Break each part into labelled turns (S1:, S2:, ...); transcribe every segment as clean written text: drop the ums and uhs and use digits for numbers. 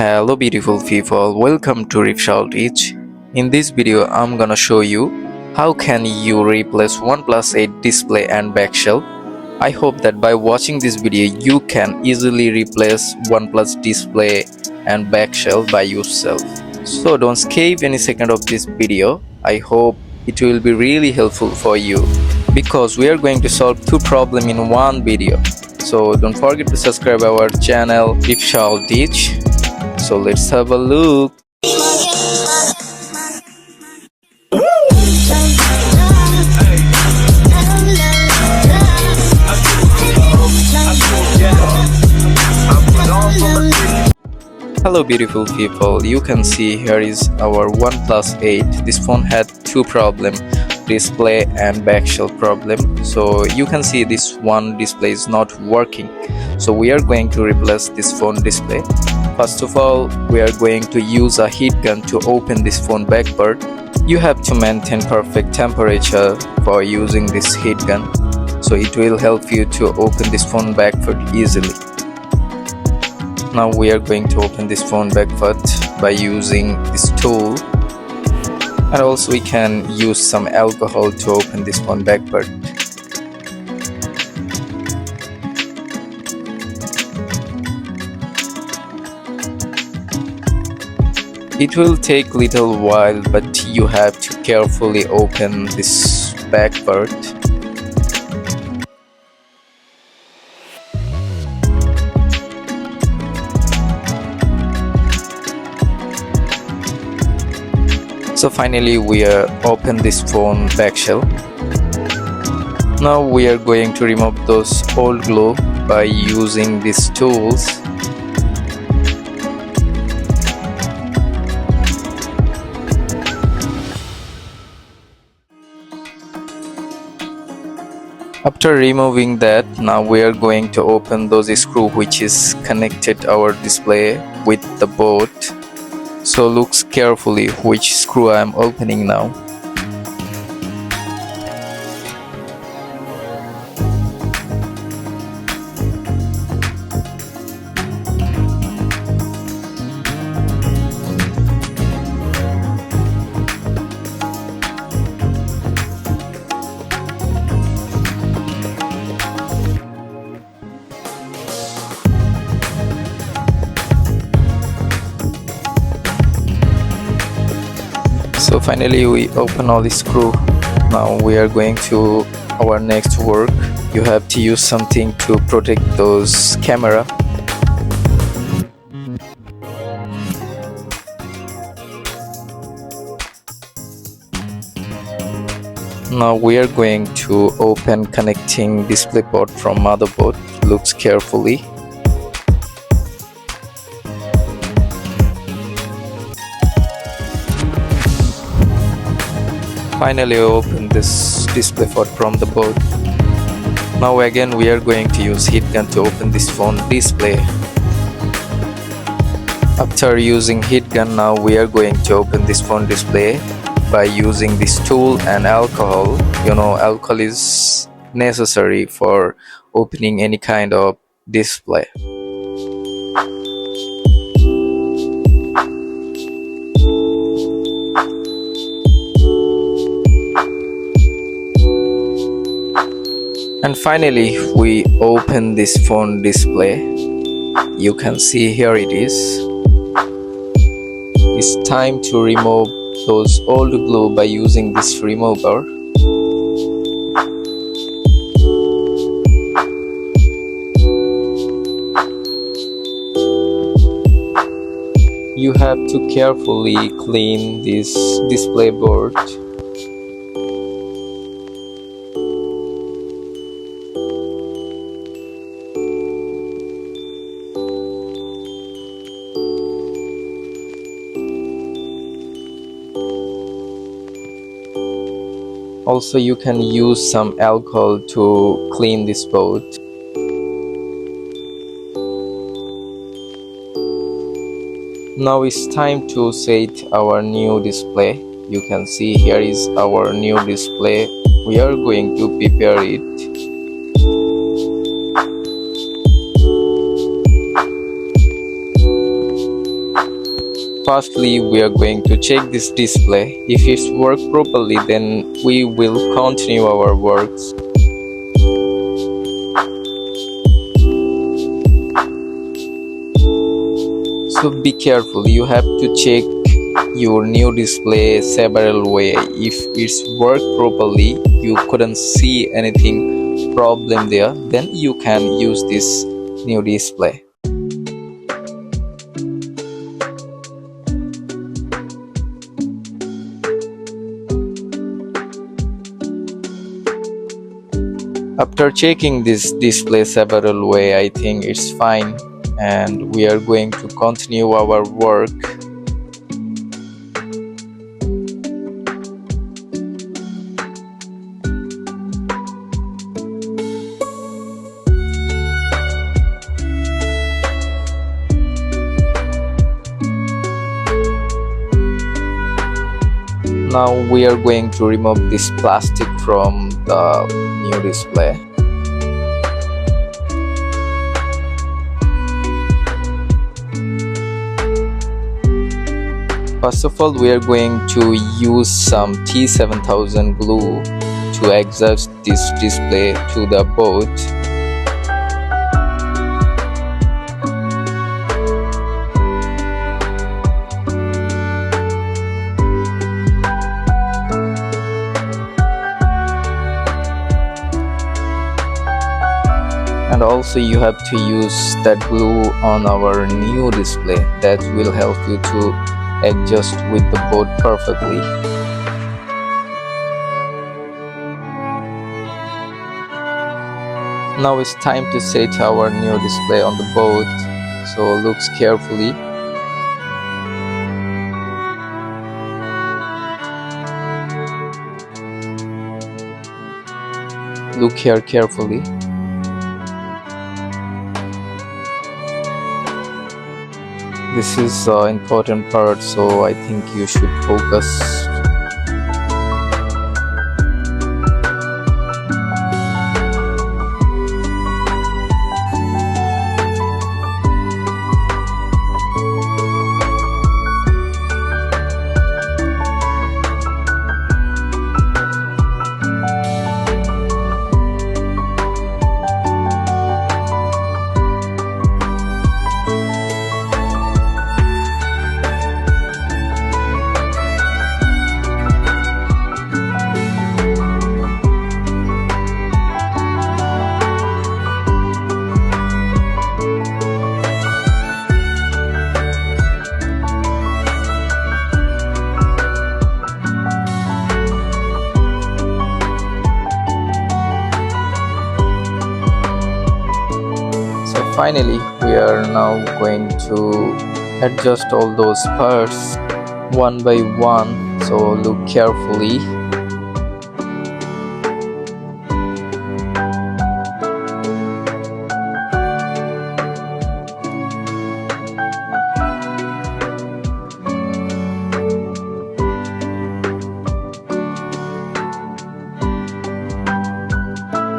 S1: Hello beautiful people, welcome to Rickshaw Teach. In this video I'm gonna show you how can you replace OnePlus 8 display and back shelf. I hope that by watching this video you can easily replace OnePlus display and back shelf by yourself. So don't skip any second of this video. I hope it will be really helpful for you because we are going to solve two problems in one video. So don't forget to subscribe our channel Rickshaw Teach. So let's have a look. Hello beautiful people, you can see here is our OnePlus 8. This phone had two problems, display and back shelf problem. So you can see this one display is not working. So we are going to replace this phone display. First of all, we are going to use a heat gun to open this phone back part. You have to maintain perfect temperature for using this heat gun. So it will help you to open this phone back part easily. Now we are going to open this phone back part by using this tool. And also we can use some alcohol to open this phone back part. It will take little while, but you have to carefully open this back part. So finally we are open this phone back shell. Now we are going to remove those old glue by using these tools. After removing that, now we are going to open those screw which is connected our display with the board. So look carefully which screw I am opening now. So finally we open all the screw. Now we are going to our next work. You have to use something to protect those camera. Now we are going to open connecting display port from motherboard. Looks carefully. Finally open this display port from the board. Now again we are going to use heat gun to open this phone display. After using heat gun, now we are going to open this phone display by using this tool and alcohol. You know, alcohol is necessary for opening any kind of display. And finally we open this phone display. You can see here it is. It's time to remove those old glue by using this remover. You have to carefully clean this display board. Also, you can use some alcohol to clean this board. Now it's time to set our new display. You can see here is our new display. We are going to prepare it. Firstly, we are going to check this display. If it's worked properly, then we will continue our works. So be careful, you have to check your new display several ways. If it's worked properly, you couldn't see anything problem there, then you can use this new display. After checking this display several ways, I think it's fine and we are going to continue our work. Now we are going to remove this plastic from the new display. First of all, we are going to use some T7000 glue to adjust this display to the board. And also you have to use that glue on our new display. That will help you to adjust with the board perfectly. Now it's time to set our new display on the board, so look carefully. Look here carefully. This is the important part, so I think you should focus. Finally, we are now going to adjust all those parts one by one, so look carefully.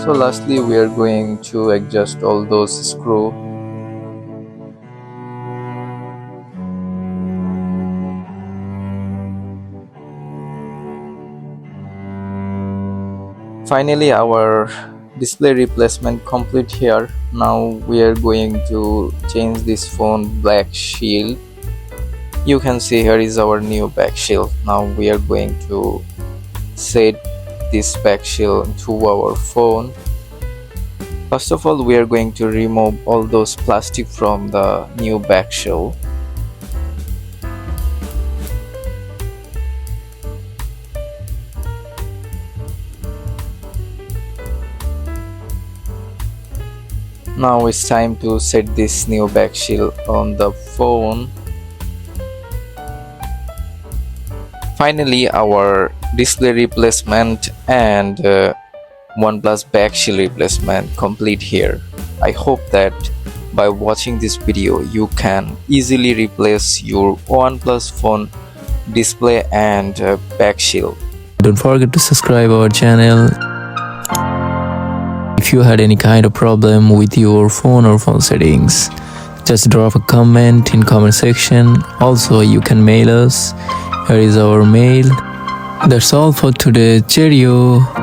S1: So lastly, we are going to adjust all those screws. Finally, our display replacement complete here. Now we are going to change this phone back shield. You can see here is our new back shield. Now we are going to set this back shield to our phone. First of all, we are going to remove all those plastic from the new back shield. Now it's time to set this new back shield on the phone. Finally, our display replacement and OnePlus back shield replacement complete here. I hope that by watching this video you can easily replace your OnePlus phone display and back shield.
S2: Don't forget to subscribe our channel. If you had any kind of problem with your phone or phone settings, Just drop a comment in comment section. Also, you can mail us. Here is our mail. That's all for today. Cheerio.